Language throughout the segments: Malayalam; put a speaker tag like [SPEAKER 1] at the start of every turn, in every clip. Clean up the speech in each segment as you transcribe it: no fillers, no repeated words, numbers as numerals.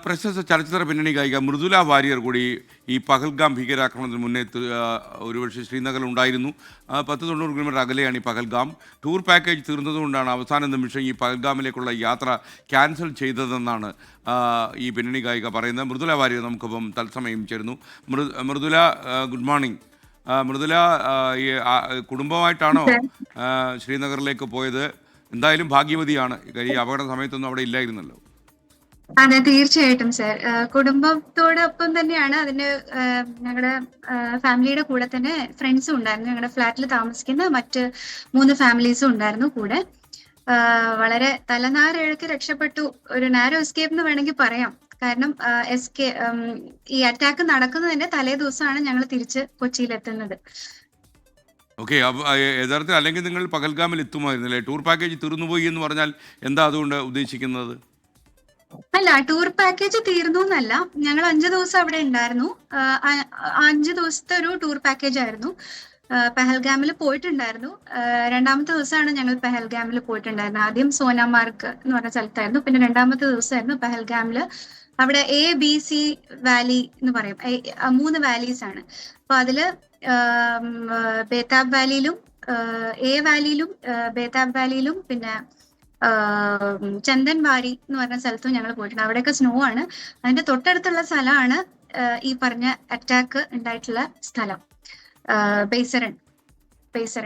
[SPEAKER 1] പ്രശസ്ത ചലച്ചിത്ര പിന്നണി ഗായിക മൃദുല വാര്യർ കൂടി ഈ പഹൽഗാം ഭീകരാക്രമണത്തിന് മുന്നേ ഒരുപക്ഷെ ശ്രീനഗറിൽ ഉണ്ടായിരുന്നു. 10-90 കിലോമീറ്റർ അകലെയാണ് ഈ പഹൽഗാം. ടൂർ പാക്കേജ് തീർന്നതുകൊണ്ടാണ് അവസാന നിമിഷം ഈ പഹൽഗാമിലേക്കുള്ള യാത്ര ക്യാൻസൽ ചെയ്തതെന്നാണ് ഈ പിന്നണി ഗായിക പറയുന്നത്. മൃദുല വാര്യർ നമുക്കിപ്പം തത്സമയം ചേരുന്നു. Mridula, good morning. മൃദുല, ഈ കുടുംബമായിട്ടാണോ ശ്രീനഗറിലേക്ക് പോയത്? എന്തായാലും ഭാഗ്യവതിയാണ്. ഈ അപകട സമയത്തൊന്നും അവിടെ ഇല്ലായിരുന്നല്ലോ.
[SPEAKER 2] അതെ, തീർച്ചയായിട്ടും സർ. കുടുംബത്തോടൊപ്പം തന്നെയാണ് അതിന്. ഞങ്ങളുടെ ഫാമിലിയുടെ കൂടെ തന്നെ ഫ്രണ്ട്സും ഉണ്ടായിരുന്നു. ഞങ്ങളുടെ ഫ്ലാറ്റിൽ താമസിക്കുന്ന മറ്റ് 3 ഫാമിലീസും ഉണ്ടായിരുന്നു കൂടെ. വളരെ തലനാരിഴക്ക് രക്ഷപ്പെട്ടു. ഒരു നാരോ എസ്കേപ്പ് എന്ന് വേണമെങ്കിൽ പറയാം. കാരണം ഈ അറ്റാക്ക് നടക്കുന്നതിന്റെ തലേ ദിവസമാണ് ഞങ്ങൾ തിരിച്ച് കൊച്ചിയിലെത്തുന്നത്.
[SPEAKER 1] ഓക്കെ, യഥാർത്ഥത്തിൽ അല്ലെങ്കിൽ നിങ്ങൾ പഹൽഗാമിൽ എത്തുമായിരുന്നില്ലേ? ടൂർ പാക്കേജ് തീർന്നുപോയി എന്ന് പറഞ്ഞാൽ എന്താ അതുകൊണ്ട് ഉദ്ദേശിക്കുന്നത്?
[SPEAKER 2] അല്ല, ടൂർ പാക്കേജ് തീർന്നു എന്നല്ല. ഞങ്ങൾ 5 ദിവസം അവിടെ ഉണ്ടായിരുന്നു. 5 ദിവസത്തെ ഒരു ടൂർ പാക്കേജ് ആയിരുന്നു. പെഹൽഗാമിൽ പോയിട്ടുണ്ടായിരുന്നു. രണ്ടാമത്തെ ദിവസമാണ് ഞങ്ങൾ പെഹൽഗാമിൽ പോയിട്ടുണ്ടായിരുന്നത്. ആദ്യം സോനാമാർഗ് എന്ന് പറഞ്ഞ സ്ഥലത്തായിരുന്നു. പിന്നെ രണ്ടാമത്തെ ദിവസമായിരുന്നു പെഹൽഗാമില്. അവിടെ ABC വാലി എന്ന് പറയും. 3 വാലീസ് ആണ്. അപ്പൊ അതില് ബേതാബ് വാലിയിലും വാലിയിലും ബേതാബ് വാലിയിലും പിന്നെ ചന്ദൻവാരി എന്ന് പറഞ്ഞ സ്ഥലത്തും ഞങ്ങൾ പോയിട്ടുണ്ട്. അവിടെയൊക്കെ സ്നോ ആണ്. അതിന്റെ തൊട്ടടുത്തുള്ള സ്ഥലമാണ് ഈ പറഞ്ഞ അറ്റാക്ക് ഉണ്ടായിട്ടുള്ള സ്ഥലം. ബേസരൺ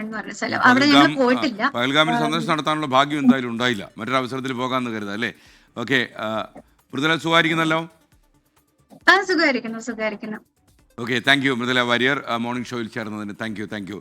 [SPEAKER 2] എന്ന് പറഞ്ഞ സ്ഥലം. അവിടെ ഞങ്ങൾ പോയിട്ടില്ല.
[SPEAKER 1] പഹൽഗാമിൽ സന്ദർശനം നടത്താനുള്ള ഭാഗ്യം എന്തായാലും ഉണ്ടായില്ല. മറ്റൊരു അവസരത്തിൽ പോകാമെന്ന് കരുതാം അല്ലേ? ഓക്കെ, മൃദുല സുഖമായിരിക്കുന്നല്ലോ?
[SPEAKER 2] സുഖമായിരിക്കുന്നു.
[SPEAKER 1] Okay, thank you Mridula Warrier morning ഷോയിൽ ചേർന്നതിന്. Thank you.